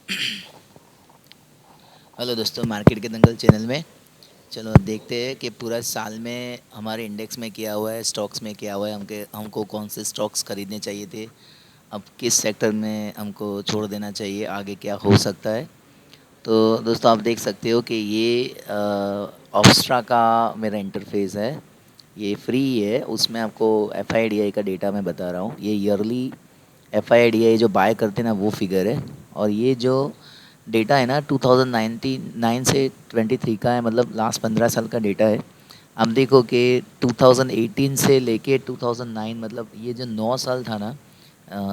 Hello दोस्तों, market के दंगल channel में चलो अब देखते हैं कि पूरा साल में हमारे इंडेक्स में क्या हुआ है, स्टॉक्स में क्या हुआ है, हमको कौन से स्टॉक्स खरीदने चाहिए थे, अब किस सेक्टर में हमको छोड़ देना चाहिए, आगे क्या हो सकता है। तो दोस्तों आप देख सकते हो कि ये ऑप्स्ट्रा का मेरा इंटरफेस है। ये फ्री है, उसमें आपको एफ आई डी आई का डेटा मैं बता रहा हूँ। ये yearly F I D I जो बाय करते हैं ना, वो फिगर है। और ये जो डेटा है ना 2099 से 23 का है, मतलब लास्ट 15 साल का डेटा है। आप देखो कि 2018 से लेके 2009, मतलब ये जो 9 साल था ना,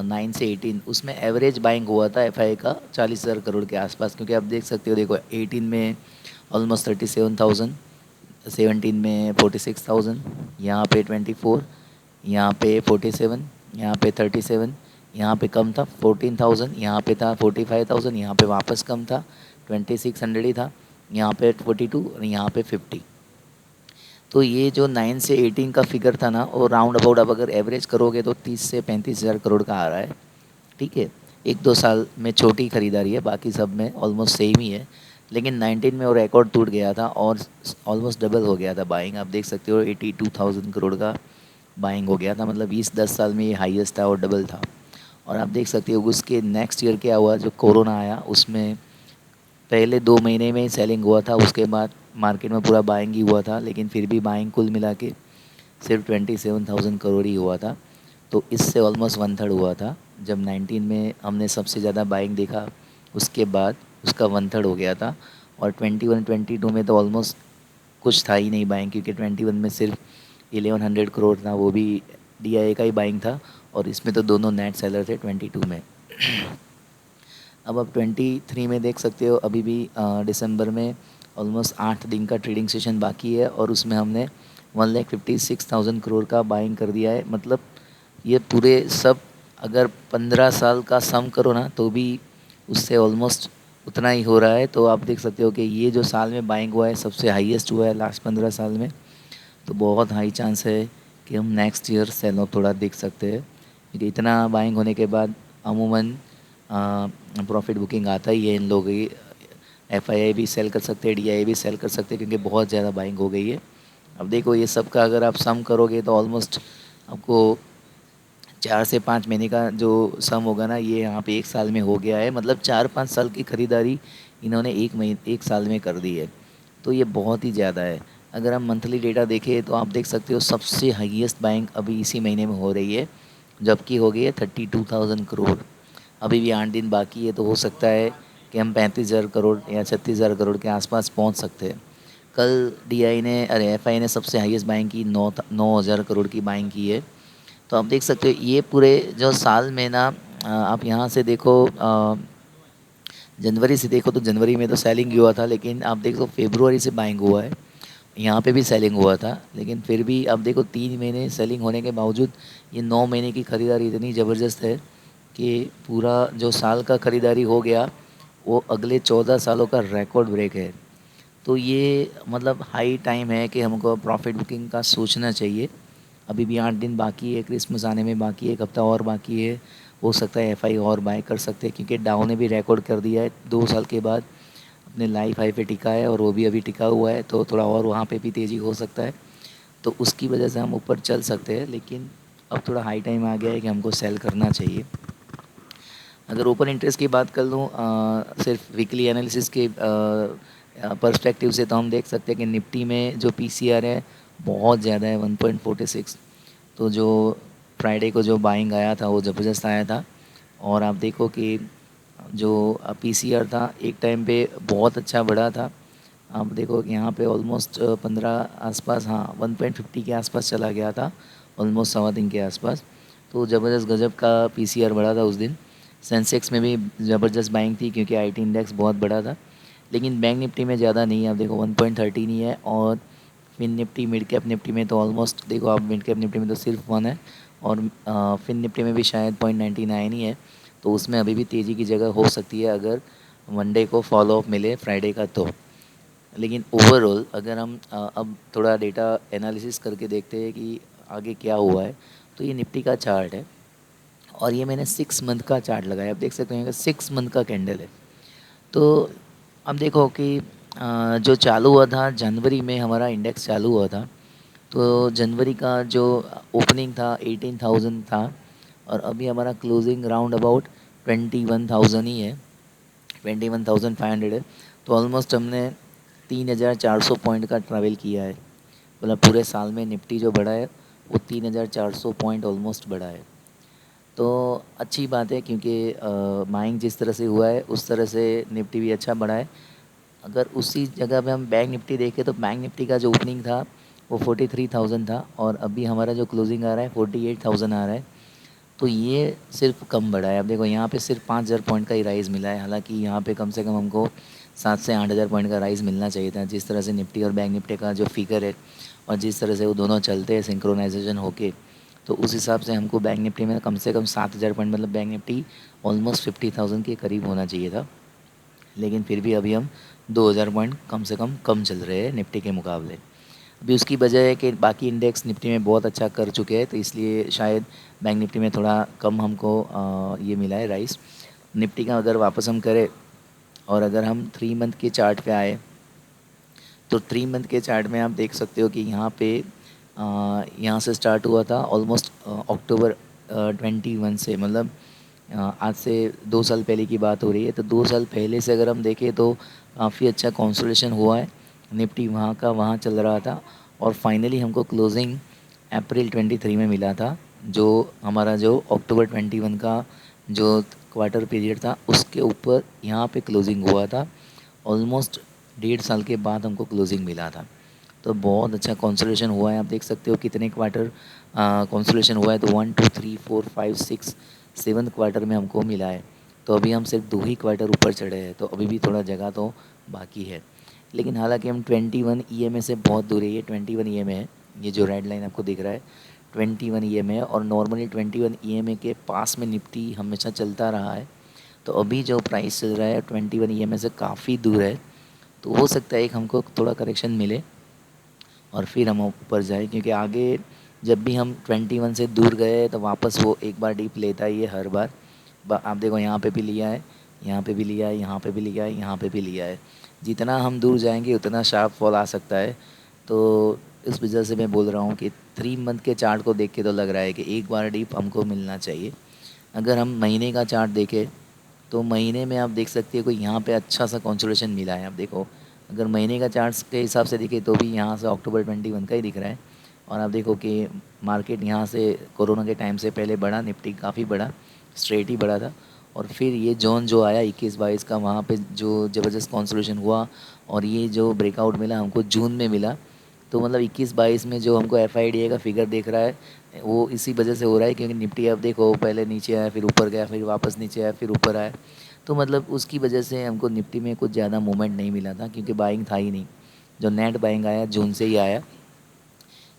9 से 18, उसमें एवरेज बाइंग हुआ था एफआई का 40,000 करोड़ के आसपास। क्योंकि आप देख सकते हो, देखो 18 में ऑलमोस्ट 37,000, 17 में 46,000, यहाँ पे 24, यहाँ पे 47, यहाँ पे 37, यहाँ पे कम था 14,000, यहाँ पे था 45,000, यहाँ पे वापस कम था 2,600 ही था, यहाँ पे 42 और यहाँ पे 50। तो ये जो 9 से 18 का फिगर था ना, वो राउंड अबाउट अब अगर एवरेज करोगे तो 30 से 35,000 करोड़ का आ रहा है। ठीक है, एक दो साल में छोटी खरीदारी है, बाकी सब में ऑलमोस्ट सेम ही है। लेकिन 19 में वो रिकॉर्ड टूट गया था और ऑलमोस्ट डबल हो गया था बाइंग। आप देख सकते हो 82,000 करोड़ का बाइंग हो गया था, मतलब 20-10 साल में ये हाईएस्ट था और डबल था। और आप देख सकते हो उसके नेक्स्ट ईयर क्या हुआ, जो कोरोना आया उसमें पहले 2 महीने में ही सेलिंग हुआ था, उसके बाद मार्केट में पूरा बाइंग ही हुआ था। लेकिन फिर भी बाइंग कुल मिला के सिर्फ 27,000 करोड़ ही हुआ था। तो इससे ऑलमोस्ट वन थर्ड हुआ था। जब 19 में हमने सबसे ज़्यादा बाइंग देखा, उसके बाद उसका वन थर्ड हो गया था। और 21 22 में तो ऑलमोस्ट कुछ था ही नहीं बाइंग, क्योंकि 21 में सिर्फ 1100 करोड़ था, वो भी डीआईए का ही बाइंग था। और इसमें तो दोनों नेट सेलर थे 22 में। अब आप 23 में देख सकते हो, अभी भी दिसंबर में ऑलमोस्ट 8 दिन का ट्रेडिंग सेशन बाकी है और उसमें हमने 1,56,000 करोड़ का बाइंग कर दिया है। मतलब ये पूरे सब अगर 15 साल का सम करो ना, तो भी उससे ऑलमोस्ट उतना ही हो रहा है। तो आप देख सकते हो कि ये जो साल में बाइंग हुआ है सबसे हाईएस्ट हुआ है लास्ट 15 साल में। तो बहुत हाई चांस है कि हम नेक्स्ट ईयर सेल ऑफ थोड़ा देख सकते हैं, क्योंकि इतना बाइंग होने के बाद अमूमन प्रॉफिट बुकिंग आता ही है इन लोगों की। एफआईआई भी सेल कर सकते हैं, डीआई भी सेल कर सकते हैं, क्योंकि बहुत ज़्यादा बाइंग हो गई है। अब देखो ये सब का अगर आप सम करोगे तो ऑलमोस्ट आपको 4 से 5 महीने का जो सम होगा ना, ये यहाँ पे एक साल में हो गया है। मतलब 4-5 साल की खरीदारी इन्होंने एक साल में कर दी है। तो ये बहुत ही ज़्यादा है। अगर हम मंथली डेटा देखें तो आप देख सकते हो सबसे हाईएस्ट बाइंग अभी इसी महीने में हो रही है, जबकि हो गई है 32,000 करोड़। अभी भी 8 दिन बाकी है, तो हो सकता है कि हम 35,000 करोड़ या 36,000 करोड़ के आसपास पहुंच सकते हैं। कल डीआई ने, अरे एफआई ने सबसे हाईएस्ट बाइंग की 9,000 करोड़ की बाइंग की है। तो आप देख सकते हो ये पूरे जो साल में ना, आप यहाँ से देखो, जनवरी से देखो तो जनवरी में तो सेलिंग ही हुआ था, लेकिन आप देखो फेब्रुआरी से बाइंग हुआ है, यहाँ पे भी सेलिंग हुआ था। लेकिन फिर भी अब देखो 3 महीने सेलिंग होने के बावजूद ये 9 महीने की ख़रीदारी इतनी ज़बरदस्त है कि पूरा जो साल का ख़रीदारी हो गया वो अगले 14 सालों का रिकॉर्ड ब्रेक है। तो ये मतलब हाई टाइम है कि हमको प्रॉफिट बुकिंग का सोचना चाहिए। अभी भी 8 दिन बाकी है, क्रिसमस आने में बाकी है, एक हफ्ता और बाकी है। हो सकता है एफआई और बाय कर सकते हैं, क्योंकि डाउ ने भी रिकॉर्ड कर दिया है 2 साल के बाद, अपने लाइफ हाई पे टिका है और वो भी अभी टिका हुआ है। तो थोड़ा और वहाँ पे भी तेज़ी हो सकता है, तो उसकी वजह से हम ऊपर चल सकते हैं। लेकिन अब थोड़ा हाई टाइम आ गया है कि हमको सेल करना चाहिए। अगर ओपन इंटरेस्ट की बात कर लूँ, सिर्फ वीकली एनालिसिस के पर्सपेक्टिव से, तो हम देख सकते हैं कि निफ्टी में जो पीसीआर है बहुत ज़्यादा है, 1.46। तो जो फ्राइडे को जो बाइंग आया था वो ज़बरदस्त आया था। और आप देखो कि जो पीसीआर था एक टाइम पे बहुत अच्छा बढ़ा था। आप देखो कि यहाँ पे ऑलमोस्ट 15 आसपास, हाँ 1.50 के आसपास चला गया था, ऑलमोस्ट सवा दिन के आसपास। तो ज़बरदस्त गजब का पीसीआर बढ़ा था उस दिन। सेंसेक्स में भी ज़बरदस्त बाइंग थी, क्योंकि आईटी इंडेक्स बहुत बड़ा था। लेकिन बैंक निफ्टी में ज़्यादा नहीं है, आप देखो 1.13 ही है। और Fin Nifty, mid cap Nifty में तो ऑलमोस्ट देखो आप, मिड कैप निफ्टी में तो सिर्फ 1 है। और फिन निफ्टी में भी शायद 0.99 ही है। तो उसमें अभी भी तेज़ी की जगह हो सकती है, अगर मंडे को फॉलो अप मिले फ्राइडे का तो। लेकिन ओवरऑल अगर हम अब थोड़ा डेटा एनालिसिस करके देखते हैं कि आगे क्या हुआ है, तो ये निफ्टी का चार्ट है और ये मैंने 6 मंथ का चार्ट लगाया। आप देख सकते हैं 6 मंथ का कैंडल है। तो अब देखो कि जो चालू हुआ था जनवरी में, हमारा इंडेक्स चालू हुआ था, तो जनवरी का जो ओपनिंग था 18,000 था, और अभी हमारा क्लोजिंग राउंड अबाउट 21,000 ही है, 21,500 है। तो ऑलमोस्ट हमने 3,400 पॉइंट का ट्रैवल किया है। मतलब पूरे साल में निफ्टी जो बढ़ा है वो 3,400 पॉइंट ऑलमोस्ट बढ़ा है। तो अच्छी बात है, क्योंकि माइंग जिस तरह से हुआ है उस तरह से निफ्टी भी अच्छा बढ़ा है। अगर उसी जगह पे हम बैंक निफ्टी देखें तो बैंक निफ्टी का जो ओपनिंग था वो 43,000 था, और अभी हमारा जो क्लोजिंग आ रहा है 48,000 आ रहा है। तो ये सिर्फ कम बढ़ा है। अब देखो यहाँ पे सिर्फ 5,000 पॉइंट का ही राइज़ मिला है, हालांकि यहाँ पे कम से कम हमको 7 से 8,000 पॉइंट का राइज़ मिलना चाहिए था। जिस तरह से निफ्टी और बैंक निफ्टी का जो फिगर है और जिस तरह से वो दोनों चलते हैं सिंक्रोनाइजेशन होके, तो उस हिसाब से हमको बैंक निफ्टी में कम से कम 7,000 पॉइंट, मतलब बैंक निफ्टी ऑलमोस्ट 50,000 के करीब होना चाहिए था। लेकिन फिर भी अभी हम 2,000 पॉइंट कम से कम चल रहे हैं निफ्टी के मुकाबले। अभी उसकी वजह है कि बाकी इंडेक्स निफ्टी में बहुत अच्छा कर चुके हैं, तो इसलिए शायद बैंक निफ्टी में थोड़ा कम हमको ये मिला है राइस। निफ्टी का अगर वापस हम करें और अगर हम 3 मंथ के चार्ट पे आए, तो 3 मंथ के चार्ट में आप देख सकते हो कि यहाँ पे यहाँ से स्टार्ट हुआ था ऑलमोस्ट अक्टूबर 21 से, मतलब आज से 2 साल पहले की बात हो रही है। तो 2 साल पहले से अगर हम देखें तो काफ़ी अच्छा कंसोलिडेशन हुआ है, निफ्टी वहाँ का वहाँ चल रहा था, और फाइनली हमको क्लोजिंग अप्रैल 23 में मिला था, जो हमारा जो अक्टूबर 21 का जो क्वार्टर पीरियड था उसके ऊपर यहाँ पे क्लोजिंग हुआ था। ऑलमोस्ट 1.5 साल के बाद हमको क्लोजिंग मिला था। तो बहुत अच्छा कंसोलिडेशन हुआ है। आप देख सकते हो कितने क्वार्टर कंसोलिडेशन हुआ है, तो 1 2 3 4 5 6 7 क्वार्टर में हमको मिला है। तो अभी हम सिर्फ 2 ही क्वार्टर ऊपर चढ़े हैं, तो अभी भी थोड़ा जगह तो बाकी है। लेकिन हालांकि हम 21 ईएमए से बहुत दूर है। ये 21 ईएमए है, ये जो रेड लाइन आपको दिख रहा है 21 ईएमए है, और नॉर्मली 21 ईएमए के पास में निफ्टी हमेशा चलता रहा है। तो अभी जो प्राइस चल रहा है 21 ईएमए से काफ़ी दूर है, तो हो सकता है कि हमको थोड़ा करेक्शन मिले और फिर हम ऊपर जाए, क्योंकि आगे जब भी हम 21 से दूर गए तो वापस वो एक बार डीप लेता ही है हर बार। आप देखो यहाँ पे भी लिया है, यहाँ पे भी लिया है, यहाँ पे भी लिया है, यहाँ पे भी लिया है। जितना हम दूर जाएंगे उतना शार्प फॉल आ सकता है। तो इस वजह से मैं बोल रहा हूँ कि 3 मंथ के चार्ट को देख के तो लग रहा है कि एक बार डीप हमको मिलना चाहिए। अगर हम महीने का चार्ट देखें तो महीने में आप देख सकते हो कि यहाँ पे अच्छा सा कंसोलिडेशन मिला है। आप देखो अगर महीने का चार्ट्स के हिसाब से देखें तो भी यहाँ से अक्टूबर 21 का ही दिख रहा है, और आप देखो कि मार्केट यहाँ से कोरोना के टाइम से पहले बढ़ा, निफ्टी काफ़ी बढ़ा, स्ट्रेट ही बढ़ा था, और फिर ये जोन जो आया 21-22 का, वहाँ पे जो ज़बरदस्त कंसोलिडेशन हुआ, और ये जो ब्रेकआउट मिला हमको जून में मिला। तो मतलब 21-22 में जो हमको FIDA का फिगर देख रहा है वो इसी वजह से हो रहा है, क्योंकि निफ्टी अब देखो पहले नीचे आया, फिर ऊपर गया, फिर वापस नीचे आया, फिर ऊपर आया। तो मतलब उसकी वजह से हमको निफ्टी में कुछ ज़्यादा मूवमेंट नहीं मिला था, क्योंकि बाइंग था ही नहीं। जो नेट बाइंग आया जून से ही आया।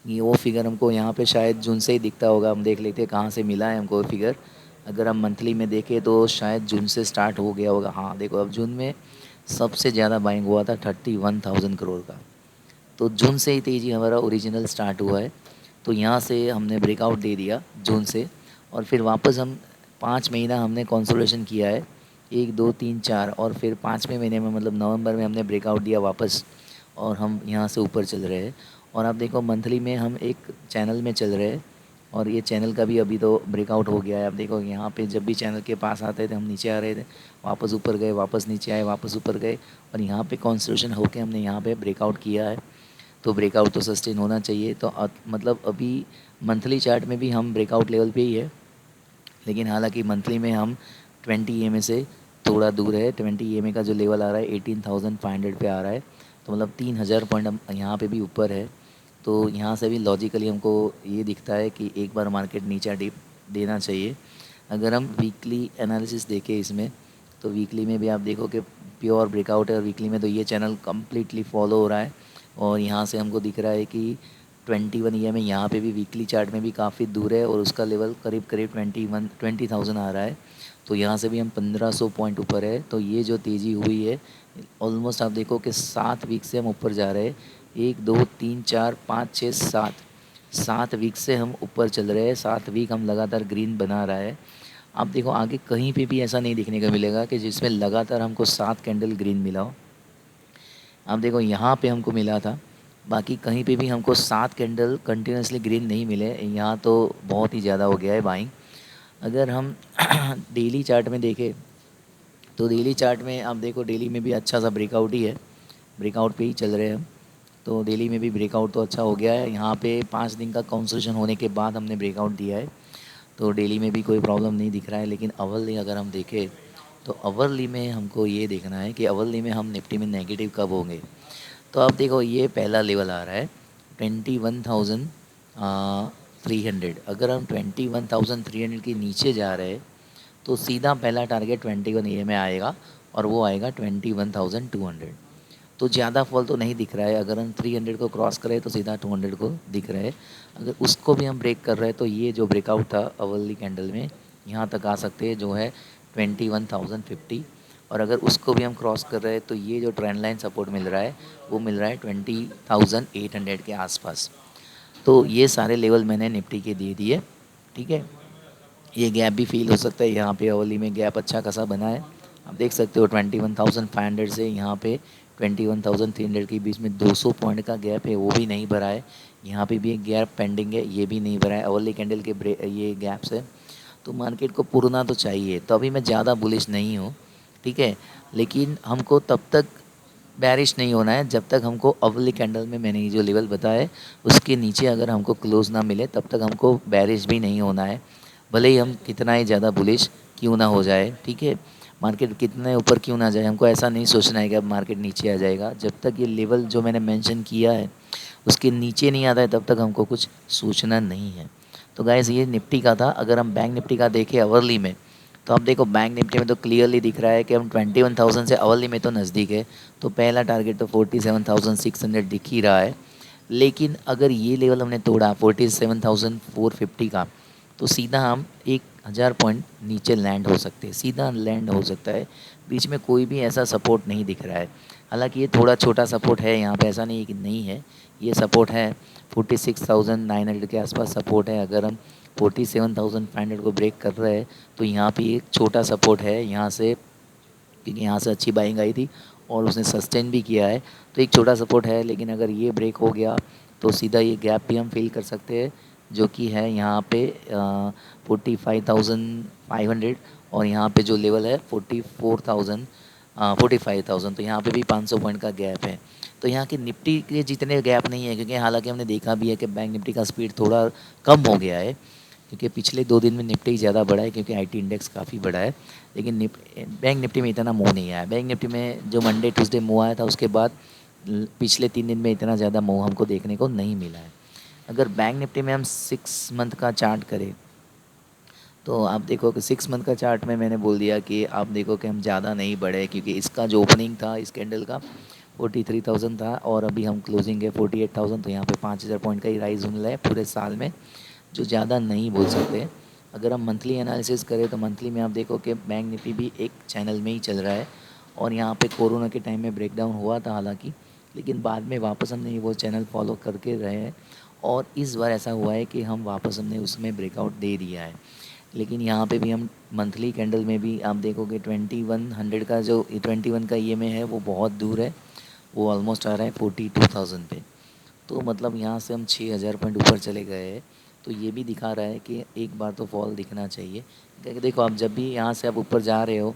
ये वो फिगर हमको यहाँ पे शायद जून से ही दिखता होगा, हम देख लेते हैं कहाँ से मिला है हमको वो फिगर। अगर हम मंथली में देखें तो शायद जून से स्टार्ट हो गया होगा। हाँ देखो, अब जून में सबसे ज़्यादा बाइंग हुआ था 31,000 करोड़ का। तो जून से ही तेज़ी हमारा ओरिजिनल स्टार्ट हुआ है। तो यहाँ से हमने ब्रेकआउट दे दिया जून से, और फिर वापस हम 5 महीना हमने कंसोलिडेशन किया है, 1 2 3 4, और फिर 5वें महीने में मतलब नवंबर में हमने ब्रेकआउट दिया वापस, और हम यहाँ से ऊपर चल रहे हैं। और आप देखो मंथली में हम एक चैनल में चल रहे हैं, और ये चैनल का भी अभी तो ब्रेकआउट हो गया है। आप देखो यहाँ पे जब भी चैनल के पास आते थे हम नीचे आ रहे थे, वापस ऊपर गए, वापस नीचे आए, वापस ऊपर गए, और यहाँ पे कंसोलिडेशन होके हमने यहाँ पे ब्रेकआउट किया है। तो ब्रेकआउट तो सस्टेन होना चाहिए। तो मतलब अभी मंथली चार्ट में भी हम ब्रेकआउट लेवल पे ही है, लेकिन हालांकि मंथली में हम 20 EMA से थोड़ा दूर है। 20 EMA का जो लेवल आ रहा है 18,500 पे आ रहा है, तो मतलब 3,000 पॉइंट हम यहाँ पे भी ऊपर है। तो यहाँ से भी लॉजिकली हमको ये दिखता है कि एक बार मार्केट नीचा डिप देना चाहिए। अगर हम वीकली एनालिसिस देखें इसमें, तो वीकली में भी आप देखो कि प्योर ब्रेकआउट है, और वीकली में तो ये चैनल कम्प्लीटली फॉलो हो रहा है। और यहाँ से हमको दिख रहा है कि 21 EMA यहाँ पे भी वीकली चार्ट में भी काफ़ी दूर है, और उसका लेवल करीब करीब 20,000 आ रहा है। तो यहाँ से भी हम 1,500 पॉइंट ऊपर है। तो ये जो तेज़ी हुई है ऑलमोस्ट आप देखो कि 7 वीक से हम ऊपर जा रहे हैं। 1 2 3 4 5 6 7 7 वीक से हम ऊपर चल रहे हैं। 7 वीक हम लगातार ग्रीन बना रहा है। आप देखो आगे कहीं पे भी ऐसा नहीं देखने को मिलेगा कि जिसमें लगातार हमको 7 कैंडल ग्रीन मिला हो। आप देखो यहाँ पे हमको मिला था, बाकी कहीं पे भी हमको 7 कैंडल कंटिन्यूसली ग्रीन नहीं मिले। यहाँ तो बहुत ही ज़्यादा हो गया है बाइंग। अगर हम डेली चार्ट में देखें तो डेली चार्ट में आप देखो, डेली में भी अच्छा सा ब्रेकआउट ही है, ब्रेकआउट पे ही चल रहे हैं हम। तो डेली में भी ब्रेकआउट तो अच्छा हो गया है। यहाँ पे 5 दिन का कंसोलिडेशन होने के बाद हमने ब्रेकआउट दिया है, तो डेली में भी कोई प्रॉब्लम नहीं दिख रहा है। लेकिन अवरली अगर हम देखें तो अवरली में हमको ये देखना है कि अवरली में हम निफ्टी में नेगेटिव कब होंगे। तो अब देखो ये पहला लेवल आ रहा है 21,300। अगर हम 21,300 के नीचे जा रहे हैं तो सीधा पहला टारगेट 21 ए में आएगा और वो आएगा 21,200। तो ज़्यादा फॉल तो नहीं दिख रहा है। अगर हम 300 को क्रॉस करें तो सीधा 200 को दिख रहा है। अगर उसको भी हम ब्रेक कर रहे हैं तो ये जो ब्रेकआउट था अवली कैंडल में, यहाँ तक आ सकते हैं जो है 21,050। और अगर उसको भी हम क्रॉस कर रहे हैं तो ये जो ट्रेंड लाइन सपोर्ट मिल रहा है वो मिल रहा है 20,800 के आसपास। तो ये सारे लेवल मैंने निफ्टी के दे दिए, ठीक है। ये गैप भी फील हो सकता है, यहाँ पे अवली में गैप अच्छा खासा बना है। आप देख सकते हो 21,500 से यहाँ पे 21,300 के बीच में 200 पॉइंट का गैप है, वो भी नहीं भरा है। यहाँ पे भी एक गैप पेंडिंग है, ये भी नहीं भरा है। अवली कैंडल के ये गैप्स है। तो मार्केट को पुरना तो चाहिए, तो अभी मैं ज़्यादा बुलिश नहीं हूँ, ठीक है। लेकिन हमको तब तक बैरिश नहीं होना है जब तक हमको अवली कैंडल में मैंने ये जो लेवल बताया है उसके नीचे अगर हमको क्लोज ना मिले तब तक हमको बैरिश भी नहीं होना है। भले ही हम कितना ही ज़्यादा बुलिश क्यों ना हो जाए, ठीक है। मार्केट कितने ऊपर क्यों ना जाए, हमको ऐसा नहीं सोचना है कि अब मार्केट नीचे आ जाएगा। जब तक ये लेवल जो मैंने मेंशन किया है उसके नीचे नहीं आता है तब तक हमको कुछ सोचना नहीं है। तो गाइस ये निफ्टी का था। अगर हम बैंक निफ्टी का देखें अवर्ली में, तो आप देखो बैंक निफ्टी में तो क्लियरली दिख रहा है कि हम 21,000 से अवर्ली में तो नज़दीक है। तो पहला टारगेट तो 47,600 दिख ही रहा है। लेकिन अगर ये लेवल हमने तोड़ा 47,450 का, तो सीधा हम 1,000 पॉइंट नीचे लैंड हो सकते हैं, सीधा लैंड हो सकता है। बीच में कोई भी ऐसा सपोर्ट नहीं दिख रहा है। हालांकि ये थोड़ा छोटा सपोर्ट है यहाँ पे, ऐसा नहीं है कि नहीं है, ये सपोर्ट है। 46,900 के आसपास सपोर्ट है। अगर हम 47,500 को ब्रेक कर रहे हैं तो यहाँ पे एक छोटा सपोर्ट है यहाँ से, क्योंकि यहाँ से अच्छी बाइंग आई थी और उसने सस्टेन भी किया है। तो एक छोटा सपोर्ट है, लेकिन अगर ये ब्रेक हो गया तो सीधा ये गैप भी हम फिल कर सकते हैं, जो कि है यहाँ पे 45,500। और यहाँ पे जो लेवल है 45,000। तो यहाँ पे भी 500 पॉइंट का गैप है। तो यहाँ की निफ्टी के जितने गैप नहीं है, क्योंकि हालांकि हमने देखा भी है कि बैंक निफ्टी का स्पीड थोड़ा कम हो गया है, क्योंकि पिछले 2 दिन में निफ्टी ज़्यादा बढ़ा है क्योंकि आईटी इंडेक्स काफ़ी बढ़ा है। लेकिन बैंक निफ्टी में इतना मूव नहीं आया। बैंक निफ्टी में जो मंडे ट्यूसडे मूव आया था उसके बाद पिछले 3 दिन में इतना ज़्यादा मूव हमको देखने को नहीं मिला है। अगर बैंक निफ्टी में हम 6 मंथ का चार्ट करें तो आप देखो कि 6 मंथ का चार्ट में मैंने बोल दिया कि आप देखो कि हम ज़्यादा नहीं बढ़े, क्योंकि इसका जो ओपनिंग था इस कैंडल का 43,000 था और अभी हम क्लोजिंग है 48,000। तो यहाँ पे 5,000 पॉइंट का ही राइज होने है पूरे साल में, जो ज़्यादा नहीं बोल सकते। अगर हम मंथली एनालिसिस करें तो मंथली में आप देखो कि बैंक निफ्टी भी एक चैनल में ही चल रहा है। और यहाँ पे कोरोना के टाइम में ब्रेकडाउन हुआ था हालांकि, लेकिन बाद में वापस हमने वो चैनल फॉलो करके रहे हैं। और इस बार ऐसा हुआ है कि हम वापस हमने उसमें ब्रेकआउट दे दिया है। लेकिन यहाँ पे भी हम मंथली कैंडल में भी आप देखोगे 2100 का जो 21 का ईएमए है वो बहुत दूर है, वो ऑलमोस्ट आ रहा है 42,000 पे। तो मतलब यहाँ से हम 6,000 पॉइंट ऊपर चले गए हैं। तो ये भी दिखा रहा है कि एक बार तो फॉल दिखना चाहिए, क्योंकि देखो आप जब भी यहाँ से आप ऊपर जा रहे हो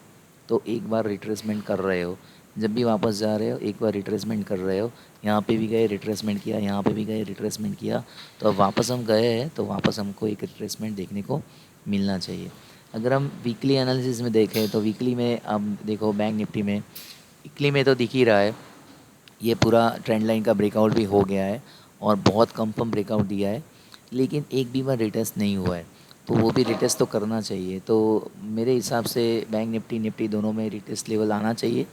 तो एक बार रिट्रेसमेंट कर रहे हो, जब भी वापस जा रहे हो एक बार रिट्रेसमेंट कर रहे हो। यहाँ पे भी गए रिट्रेसमेंट किया, यहाँ पे भी गए रिट्रेसमेंट किया। तो अब वापस हम गए हैं तो वापस हमको एक रिट्रेसमेंट देखने को मिलना चाहिए। अगर हम वीकली एनालिसिस में देखें तो वीकली में अब देखो बैंक निफ्टी में वीकली में तो दिख ही रहा है, ये पूरा ट्रेंड लाइन का ब्रेकआउट भी हो गया है और बहुत कंफर्म ब्रेकआउट दिया है। लेकिन एक भी बार रिटेस्ट नहीं हुआ है, तो वो भी रिटेस्ट तो करना चाहिए। तो मेरे हिसाब से बैंक निफ्टी निफ्टी दोनों में रिटेस्ट लेवल आना चाहिए।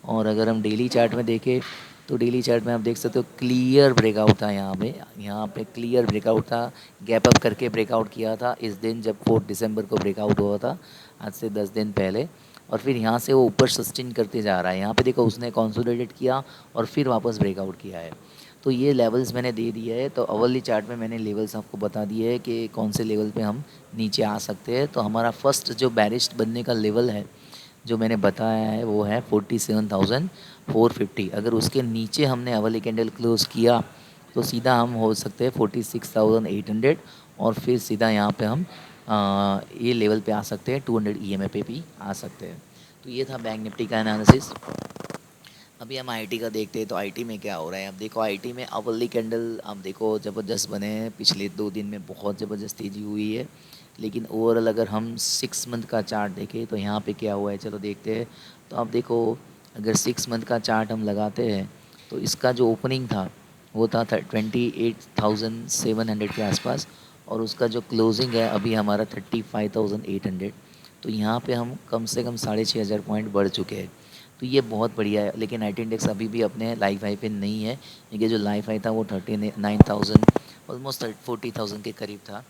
और अगर हम डेली चार्ट में देखें तो डेली चार्ट में आप देख सकते हो क्लियर ब्रेकआउट था यहाँ पे क्लियर ब्रेकआउट था। गैप अप करके ब्रेकआउट किया था इस दिन जब 4 दिसंबर को ब्रेकआउट हुआ था, आज से 10 दिन पहले। और फिर यहाँ से वो ऊपर सस्टेन करते जा रहा है। यहाँ पे देखो उसने कंसोलिडेट किया और फिर वापस ब्रेकआउट किया है। तो ये लेवल्स मैंने दे दिया है। तो अवरली चार्ट में मैंने लेवल्स आपको बता दिए है कि कौन से लेवल पे हम नीचे आ सकते हैं। तो हमारा फर्स्ट जो बेरिश बनने का लेवल है जो मैंने बताया है वो है 47,450। अगर उसके नीचे हमने अवरली कैंडल क्लोज किया तो सीधा हम हो सकते हैं 46,800 और फिर सीधा यहाँ पे हम ये लेवल पे आ सकते हैं 200 EMA पे भी आ सकते हैं। तो ये था बैंक निफ्टी का एनालिसिस। अभी हम आईटी का देखते हैं तो आईटी में क्या हो रहा है। अब देखो आईटी में अवली कैंडल आप देखो ज़बरदस्त बने हैं, पिछले 2 दिन में बहुत ज़बरदस्त तेज़ी हुई है। लेकिन ओवरऑल अगर हम 6 मंथ का चार्ट देखें तो यहाँ पे क्या हुआ है चलो देखते हैं। तो आप देखो अगर 6 मंथ का चार्ट हम लगाते हैं तो इसका जो ओपनिंग था वो था 28,700 के आसपास और उसका जो क्लोजिंग है अभी हमारा 35,800। तो यहाँ पे हम कम से कम 6,500 पॉइंट बढ़ चुके हैं। तो ये बहुत बढ़िया है। लेकिन आई टी इंडेक्स अभी भी अपने लाइफ हाई पे नहीं है क्योंकि जो लाइफ हाई था वो 39,000 ऑलमोस्ट 40,000 के करीब था।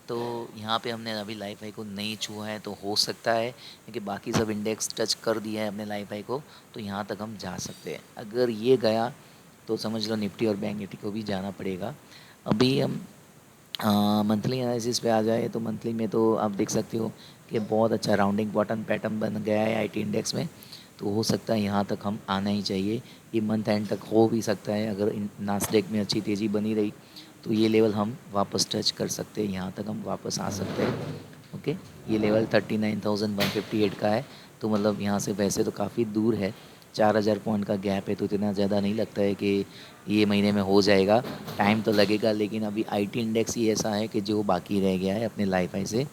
तो यहाँ पे हमने अभी लाइफ हाई को नहीं छुआ है। तो हो सकता है क्योंकि बाकी सब इंडेक्स टच कर दिया है अपने लाइफ हाई को, तो यहाँ तक हम जा सकते हैं। अगर ये गया तो समझ लो निफ्टी और बैंक निफ्टी को भी जाना पड़ेगा। अभी हम मंथली एनालिसिस पे आ जाए तो मंथली में तो आप देख सकते हो कि बहुत अच्छा राउंडिंग बॉटम पैटर्न बन गया है आईटी इंडेक्स में। तो हो सकता है यहाँ तक हम आना ही चाहिए। ये मंथ एंड तक हो भी सकता है। अगर नास्डेक में अच्छी तेज़ी बनी रही तो ये लेवल हम वापस टच कर सकते हैं, यहाँ तक हम वापस आ सकते हैं। ओके, ये लेवल 39,158 का है। तो मतलब यहाँ से वैसे तो काफ़ी दूर है, 4,000 पॉइंट का गैप है। तो इतना ज़्यादा नहीं लगता है कि ये महीने में हो जाएगा, टाइम तो लगेगा। लेकिन अभी आईटी इंडेक्स ही ऐसा है कि जो बाकी रह गया है अपने लाइफ हाई से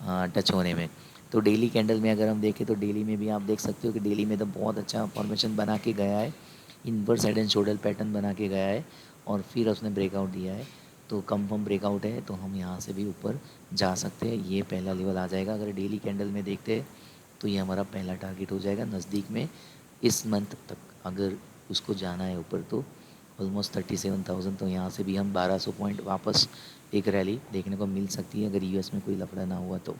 टच होने में। तो डेली कैंडल में अगर हम देखें तो डेली में भी आप देख सकते हो कि डेली में तो बहुत अच्छा फॉर्मेशन बना के गया है, inverse head and shoulder pattern बना के गया है और फिर उसने ब्रेकआउट दिया है। तो कंफर्म ब्रेकआउट है तो हम यहाँ से भी ऊपर जा सकते हैं। ये पहला लेवल आ जाएगा। अगर डेली कैंडल में देखते हैं तो ये हमारा पहला टारगेट हो जाएगा नज़दीक में इस मंथ तक। अगर उसको जाना है ऊपर तो ऑलमोस्ट 37,000। तो यहाँ से भी हम 1,200 पॉइंट वापस एक रैली देखने को मिल सकती है अगर यूएस में कोई लफड़ा ना हुआ तो।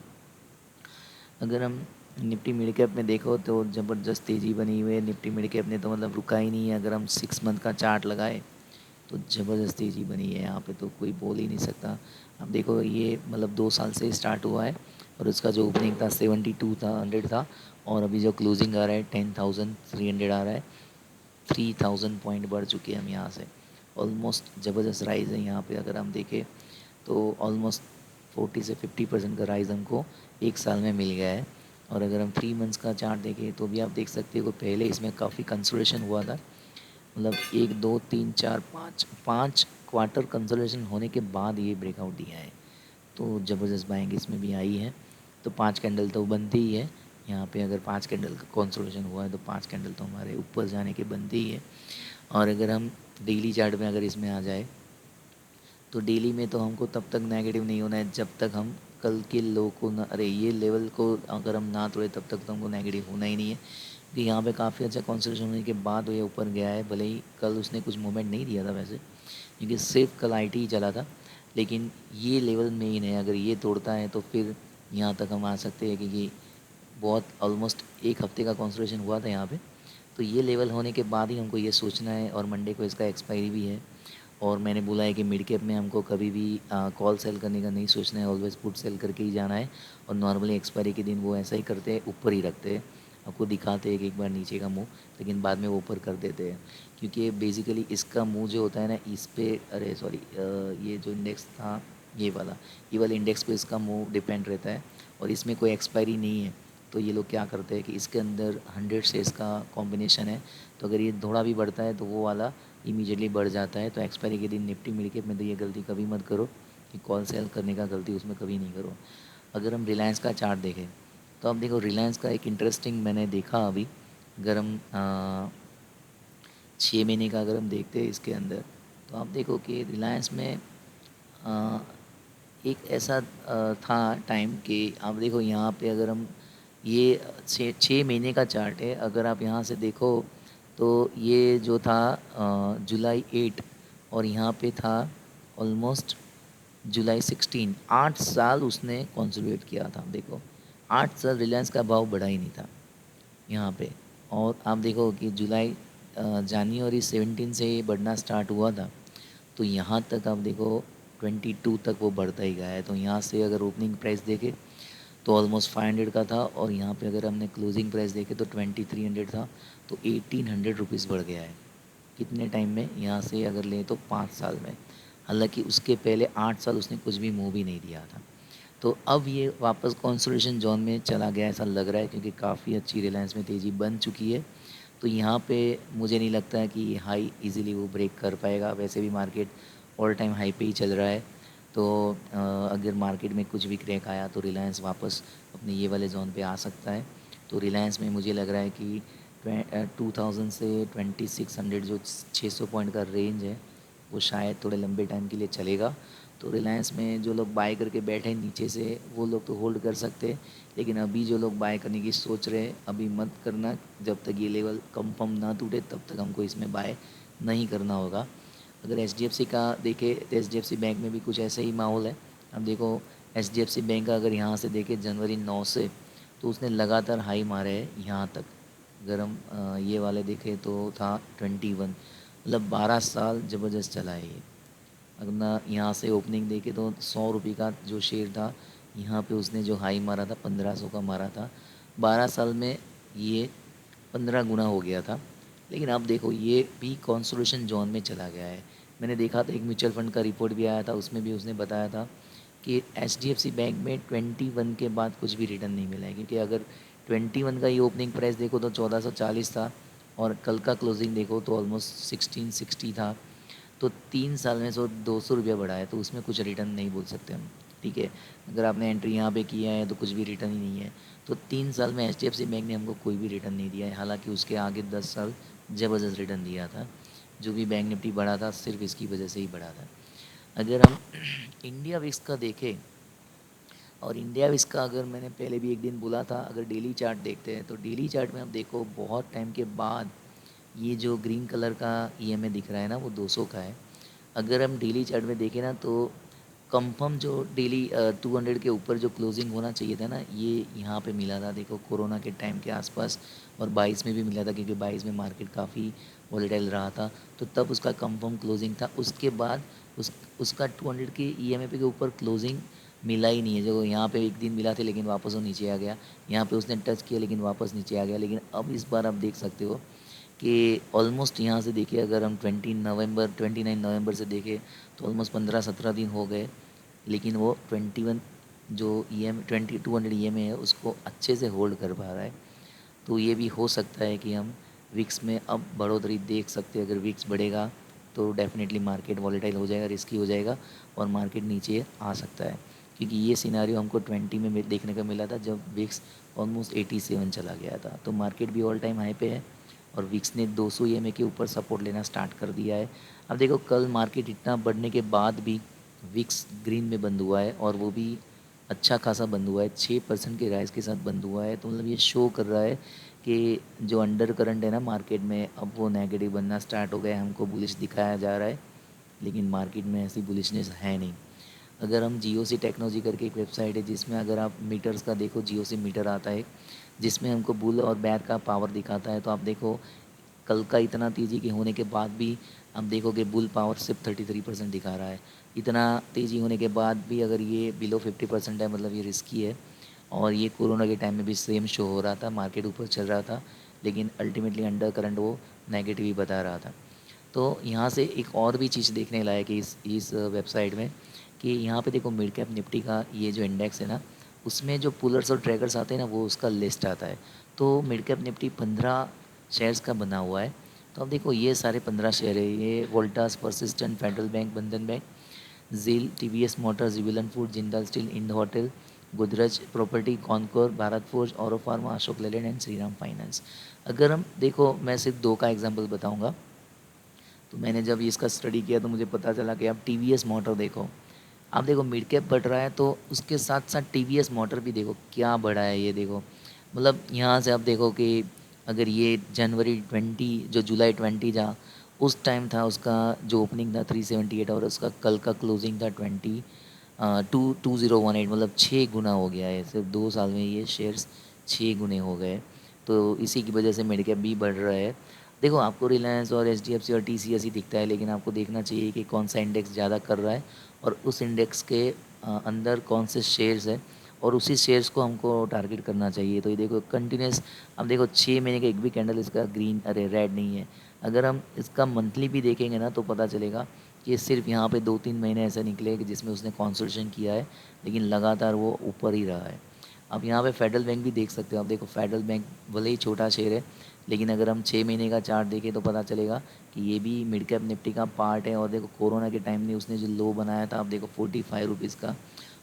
अगर हम निफ्टी मिड कैप में देखो तो ज़बरदस्त तेज़ी बनी हुई है। निफ्टी मिड कैप ने तो मतलब रुका ही नहीं है। अगर हम 6 मंथ का चार्ट लगाए तो ज़बरदस्त तेज़ी बनी है यहाँ पे, तो कोई बोल ही नहीं सकता। अब देखो ये मतलब 2 साल से स्टार्ट हुआ है और उसका जो ओपनिंग था 72 था, 100 था और अभी जो क्लोजिंग आ रहा है 10,300 आ रहा है। 3,000 पॉइंट बढ़ चुके हैं हम यहाँ से। ऑलमोस्ट ज़बरदस्त राइज़ है यहाँ पे। अगर हम देखें तो ऑलमोस्ट 40 से 50% का राइज़ हमको एक साल में मिल गया है। और अगर हम 3 मंथ्स का चार्ट देखें तो भी आप देख सकते हो कि पहले इसमें काफ़ी कंसोलिडेशन हुआ था। मतलब 1 2 3 4 5 क्वार्टर कंसोलिडेशन होने के बाद ये ब्रेकआउट दिया है। तो ज़बरदस्त बाइंग इसमें भी आई है। तो 5 कैंडल तो बनती ही है यहाँ पे। अगर 5 कैंडल का कंसोलिडेशन हुआ है तो 5 कैंडल तो हमारे ऊपर जाने के बनती ही है। और अगर हम डेली चार्ट में अगर इसमें आ जाए तो डेली में तो हमको तब तक नेगेटिव नहीं होना है जब तक हम कल के लो को ना, अरे ये लेवल को अगर हम ना तोड़े तब तक तो हमको नेगेटिव होना ही नहीं है। क्योंकि यहाँ पे काफ़ी अच्छा कॉन्सेंट्रेशन होने के बाद ये ऊपर गया है। भले ही कल उसने कुछ मूवमेंट नहीं दिया था वैसे, क्योंकि सिर्फ कल आईटी ही चला था। लेकिन ये लेवल मेन है, अगर ये तोड़ता है तो फिर यहाँ तक हम आ सकते हैं। क्योंकि बहुत ऑलमोस्ट एक हफ्ते का कॉन्सेंट्रेशन हुआ था यहाँ पे। तो ये लेवल होने के बाद ही हमको ये सोचना है। और मंडे को इसका एक्सपायरी भी है। और मैंने बोला है कि मिड कैप में हमको कभी भी कॉल सेल करने का नहीं सोचना है, ऑलवेज़ पुट सेल करके ही जाना है। और नॉर्मली एक्सपायरी के दिन वो ऐसा ही करते हैं, ऊपर ही रखते हैं, आपको दिखाते हैं कि एक बार नीचे का मुँह, लेकिन बाद में वो ऊपर कर देते हैं। क्योंकि बेसिकली इसका मुँह जो होता है ना इस पे, अरे सॉरी, ये जो इंडेक्स था ये वाले इंडेक्स पे इसका मुँह डिपेंड रहता है और इसमें कोई एक्सपायरी नहीं है। तो ये लोग क्या करते हैं कि इसके अंदर 100 शेयर्स का कॉम्बिनेशन है। तो अगर ये थोड़ा भी बढ़ता है तो वो वाला इमीडिएटली बढ़ जाता है। तो एक्सपायरी के दिन निफ्टी मिड कैप में तो ये गलती कभी मत करो कि कॉल सेल करने का गलती उसमें कभी नहीं करो। अगर हम रिलायंस का चार्ट देखें तो अब देखो रिलायंस का एक इंटरेस्टिंग मैंने देखा अभी। अगर हम 6 महीने का अगर हम देखते हैं इसके अंदर तो आप देखो कि रिलायंस में आ, एक ऐसा था टाइम कि आप देखो यहाँ पे अगर हम ये 6 महीने का चार्ट है, अगर आप यहाँ से देखो तो ये जो था जुलाई 8 और यहाँ पे था ऑलमोस्ट जुलाई 16। 8 साल उसने कंसोलिडेट किया था। देखो 8 साल रिलायंस का भाव बढ़ा ही नहीं था यहाँ पे। और आप देखो कि जनवरी 17 से ये बढ़ना स्टार्ट हुआ था तो यहाँ तक आप देखो 22 तक वो बढ़ता ही गया है। तो यहाँ से अगर ओपनिंग प्राइस देखें तो ऑलमोस्ट 500 का था, और यहाँ पे अगर हमने क्लोजिंग प्राइस देखे तो 2300 था। तो 1800 रुपीज़ बढ़ गया है। कितने टाइम में? यहाँ से अगर लें तो 5 साल में। हालांकि उसके पहले 8 साल उसने कुछ भी मूव ही नहीं दिया था। तो अब ये वापस कंसोलिडेशन जोन में चला गया ऐसा लग रहा है, क्योंकि काफ़ी अच्छी रिलायंस में तेज़ी बन चुकी है। तो यहाँ पे मुझे नहीं लगता है कि हाई इजीली वो ब्रेक कर पाएगा। वैसे भी मार्केट ऑल टाइम हाई पे ही चल रहा है। तो अगर मार्केट में कुछ भी क्रैक आया तो रिलायंस वापस अपने ये वाले जोन पे आ सकता है। तो रिलायंस में मुझे लग रहा है कि 2000 से 2600 जो 600 पॉइंट का रेंज है वो शायद थोड़े लंबे टाइम के लिए चलेगा। तो रिलायंस में जो लोग बाय करके बैठे हैं नीचे से, वो लोग तो होल्ड कर सकते हैं। लेकिन अभी जो लोग बाय करने की सोच रहे हैं, अभी मत करना। जब तक ये लेवल कंफर्म ना टूटे तब तक हमको इसमें बाय नहीं करना होगा। अगर एच का देखें तो एच बैंक में भी कुछ ऐसे ही माहौल है। अब देखो, एच बैंक का अगर यहाँ से देखें जनवरी 9 से, तो उसने लगातार हाई मारे हैं यहाँ तक। अगर हम ये वाले देखें तो था 21, मतलब 12 साल ज़बरदस्त चला है ये। अगर ना यहाँ से ओपनिंग देखे तो 100 रुपये का जो शेयर था, यहाँ पे उसने जो हाई मारा था 1500 का मारा था। 12 साल में ये 15 गुना हो गया था। लेकिन अब देखो ये भी कंसोलिडेशन जोन में चला गया है। मैंने देखा था एक म्यूचुअल फंड का रिपोर्ट भी आया था, उसमें भी उसने बताया था कि एच बैंक में 21 के बाद कुछ भी रिटर्न नहीं मिला है। क्योंकि अगर 21 का ये ओपनिंग प्राइस देखो तो 1440 था, और कल का क्लोजिंग देखो तो ऑलमोस्ट 1660 था। तो 3 साल में 200 रुपया बढ़ा है, तो उसमें कुछ रिटर्न नहीं बोल सकते हम। ठीक है, अगर आपने एंट्री यहाँ पे किया है तो कुछ भी रिटर्न ही नहीं है। तो 3 साल में एच बैंक ने हमको कोई भी रिटर्न नहीं दिया है। हालांकि उसके आगे 10 साल ज़बरदस्त रिटर्न दिया था। जो भी बैंक निफ्टी बढ़ा था सिर्फ इसकी वजह से ही बढ़ा था। अगर हम इंडिया विक्स का देखें, और इंडिया विक्स का अगर मैंने पहले भी एक दिन बोला था, अगर डेली चार्ट देखते हैं तो डेली चार्ट में आप देखो बहुत टाइम के बाद ये जो ग्रीन कलर का ईएमए दिख रहा है ना, वो 200 का है। अगर हम डेली चार्ट में देखें ना तो कंफर्म जो डेली 200 के ऊपर जो क्लोजिंग होना चाहिए था ना, ये यहाँ पे मिला था। देखो कोरोना के टाइम के आसपास, और 22 में भी मिला था, क्योंकि 22 में मार्केट काफ़ी वॉलेटाइल रहा था। तो तब उसका कंफर्म क्लोजिंग था। उसके बाद उसका 200 के ईएमए पे के ऊपर क्लोजिंग मिला ही नहीं है। जो यहाँ पे एक दिन मिला था लेकिन वापस वो नीचे आ गया। यहाँ पे उसने टच किया लेकिन वापस नीचे आ गया। लेकिन अब इस बार आप देख सकते हो कि ऑलमोस्ट यहाँ से देखिए, अगर हम 29 नवंबर से देखें तो ऑलमोस्ट 15-17 दिन हो गए। लेकिन वो 21 जो ई 200 ई है उसको अच्छे से होल्ड कर पा रहा है। तो ये भी हो सकता है कि हम विक्स में अब बढ़ोतरी देख सकते हैं। अगर विक्स बढ़ेगा तो डेफिनेटली मार्केट वॉलेटाइल हो जाएगा, रिस्की हो जाएगा, और मार्केट नीचे आ सकता है। क्योंकि ये सिनारियो हमको 20 में देखने को मिला था, जब विक्स ऑलमोस्ट 87 चला गया था। तो मार्केट भी ऑल टाइम हाई पे है, और विक्स ने 200 ईएमए के ऊपर सपोर्ट लेना स्टार्ट कर दिया है। अब देखो कल मार्केट इतना बढ़ने के बाद भी विक्स ग्रीन में बंद हुआ है, और वो भी अच्छा खासा बंद हुआ है, 6% के राइज के साथ बंद हुआ है। तो मतलब ये शो कर रहा है कि जो अंडर करंट है ना मार्केट में, अब वो नेगेटिव बनना स्टार्ट हो गया है। हमको बुलिश दिखाया जा रहा है, लेकिन मार्केट में ऐसी बुलिशनेस है नहीं। अगर हम जियो सी टेक्नोलॉजी करके एक वेबसाइट है, जिसमें अगर आप मीटर्स का देखो, जियो सी मीटर आता है जिसमें हमको बुल और बैर का पावर दिखाता है। तो आप देखो कल का इतना तेज़ी के होने के बाद भी आप देखोगे बुल पावर सिर्फ 33% दिखा रहा है। इतना तेज़ी होने के बाद भी अगर ये बिलो 50% है, मतलब ये रिस्की है। और ये कोरोना के टाइम में भी सेम शो हो रहा था, मार्केट ऊपर चल रहा था, लेकिन अल्टीमेटली अंडर करंट वो नेगेटिव ही बता रहा था। तो यहाँ से एक और भी चीज़ देखने लायक है इस वेबसाइट में, कि यहाँ पे देखो मिड कैप निफ्टी का ये जो इंडेक्स है ना, उसमें जो पुलर्स और ट्रैकर्स आते हैं ना, वो उसका लिस्ट आता है। तो मिड कैप निफ्टी 15 शेयर्स का बना हुआ है। तो अब देखो ये सारे 15 शेयर है, ये Voltas, Persistent, Federal Bank, Bandhan Bank, Zee, TVS Motor, Jubilant Food, Jindal Steel, Ind Hotel, Godrej Property, Concor, Bharat Forge, Auro Pharma, Ashok Leyland and Shriram Finance. अगर हम देखो, मैं सिर्फ दो का एग्जांपल बताऊंगा। तो मैंने जब इसका स्टडी किया तो मुझे पता चला कि आप टीवीएस मोटर देखो, आप देखो मिड कैप बढ़ रहा है, तो उसके साथ साथ टीवीएस मोटर भी देखो क्या बढ़ा है। ये देखो, मतलब यहाँ से आप देखो कि अगर ये जनवरी 20 जो जुलाई 20 जहाँ उस टाइम था, उसका जो ओपनिंग था 378, और उसका कल का क्लोजिंग था 2018, मतलब 6 गुना हो गया है। सिर्फ 2 साल में ये शेयर्स 6 गुने हो गए। तो इसी की वजह से मिड कैप भी बढ़ रहा है। देखो आपको रिलायंस और एचडीएफसी और टीसीएस ही दिखता है, लेकिन आपको देखना चाहिए कि कौन सा इंडेक्स ज़्यादा कर रहा है और उस इंडेक्स के अंदर कौन से शेयर्स है और उसी शेयर्स को हमको टारगेट करना चाहिए। तो ये देखो कंटिन्यूस, अब देखो 6 महीने का एक भी कैंडल इसका ग्रीन अरे रेड नहीं है। अगर हम इसका मंथली भी देखेंगे ना तो पता चलेगा कि सिर्फ यहाँ पे 2-3 महीने ऐसे निकले कि जिसमें उसने कंसोलिडेशन किया है, लेकिन लगातार वो ऊपर ही रहा है। अब यहाँ पे फेडरल बैंक भी देख सकते हो आप, देखो फेडरल बैंक भले ही छोटा शेयर है, लेकिन अगर हम 6 महीने का चार्ट देखें तो पता चलेगा कि ये भी मिड कैप निफ्टी का पार्ट है। और देखो कोरोना के टाइम में उसने जो लो बनाया था, आप देखो 45 रुपीज़ का,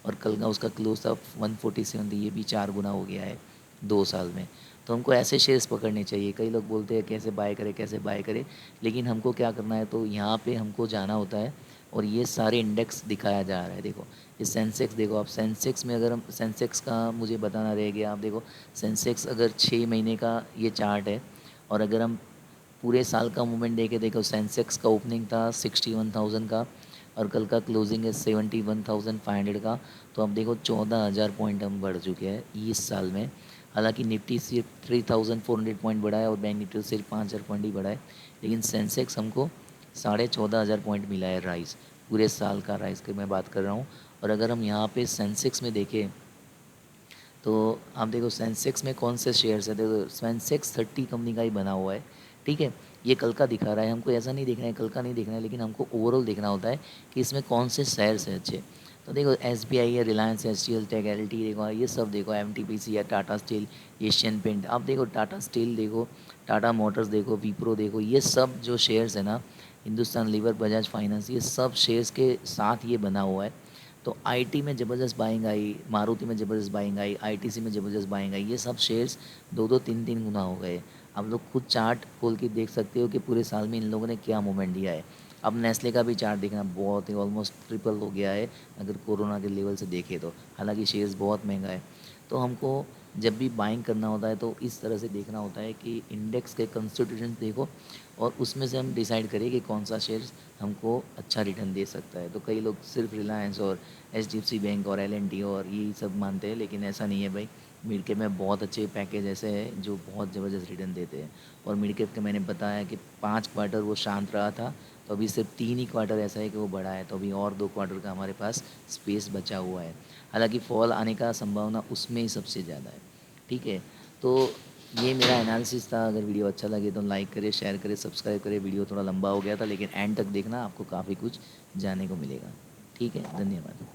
और कल का उसका क्लोज था 147, तो ये भी 4 गुना हो गया है 2 साल में। तो हमको ऐसे शेयर्स पकड़ने चाहिए। कई लोग बोलते हैं कैसे बाय करें कैसे बाय करें, लेकिन हमको क्या करना है, तो यहाँ पे हमको जाना होता है और ये सारे इंडेक्स दिखाया जा रहा है। देखो ये सेंसेक्स, देखो आप सेंसेक्स में, अगर हम सेंसेक्स का मुझे बताना रह गया, आप देखो सेंसेक्स अगर 6 महीने का ये चार्ट है और अगर हम पूरे साल का मूवमेंट देखे, देखो सेंसेक्स का ओपनिंग था 61,000 का और कल का क्लोजिंग है 71,500 का। तो अब देखो 14,000 पॉइंट हम बढ़ चुके हैं इस साल में। हालांकि निफ्टी सिर्फ 3,400 पॉइंट बढ़ा है और बैंक निफ्टी सिर्फ 5,000 पॉइंट ही बढ़ा है, लेकिन सेंसेक्स हमको 14,500 पॉइंट मिला है राइस, पूरे साल का राइस की मैं बात कर रहा हूँ। और अगर हम यहाँ पे सेंसेक्स में देखें तो आप देखो सेंसेक्स में कौन से शेयर्स है, देखो सेंसेक्स 30 कंपनी का ही बना हुआ है। ठीक है, ये कल का दिखा रहा है, हमको ऐसा नहीं देखना है, कल का नहीं देखना है, लेकिन हमको ओवरऑल देखना होता है कि इसमें कौन से शेयर्स हैं अच्छे। तो देखो एस बी आई है, रिलायंस है, एच टेक, एल टी देखो, ये सब देखो, एम टी पी सी है, टाटा स्टील, एशियन पेंट, आप देखो टाटा स्टील देखो, टाटा मोटर्स देखो, विप्रो देखो, ये सब जो शेयर्स है ना, हिंदुस्तान लीवर, बजाज फाइनेंस, ये सब शेयर्स के साथ ये बना हुआ है। तो आईटी में ज़बरदस्त बाइंग आई, मारुति में ज़बरदस्त बाइंग आई, आईटीसी में ज़बरदस्त बाइंग आई, ये सब शेयर्स 2-2 3-3 गुना हो गए। आप लोग खुद चार्ट खोल के देख सकते हो कि पूरे साल में इन लोगों ने क्या मूवमेंट दिया है। अब नेस्ले का भी चार्ट देखना, बहुत ही ऑलमोस्ट ट्रिपल हो गया है अगर कोरोना के लेवल से देखें तो। हालांकि शेयर्स बहुत महंगा है। तो हमको जब भी बाइंग करना होता है तो इस तरह से देखना होता है कि इंडेक्स के कंस्टिट्यूशन देखो और उसमें से हम डिसाइड करें कि कौन सा शेयर्स हमको अच्छा रिटर्न दे सकता है। तो कई लोग सिर्फ रिलायंस और एच बैंक और एल और यही सब मानते हैं, लेकिन ऐसा नहीं है भाई। मिड कैप में बहुत अच्छे पैकेज ऐसे हैं जो बहुत ज़बरदस्त रिटर्न देते हैं। और मिड कैप के मैंने बताया कि 5 क्वार्टर वो शांत रहा था, तो अभी सिर्फ 3 ही क्वार्टर ऐसा है कि वो बढ़ा है, तो अभी और 2 क्वार्टर का हमारे पास स्पेस बचा हुआ है। हालांकि फॉल आने का संभावना उसमें ही सबसे ज़्यादा है। ठीक है, तो ये मेरा एनालिसिस था। अगर वीडियो अच्छा लगे तो लाइक करें, शेयर करें, सब्सक्राइब करें। वीडियो थोड़ा लंबा हो गया था, लेकिन एंड तक देखना, आपको काफ़ी कुछ जानने को मिलेगा। ठीक है, धन्यवाद।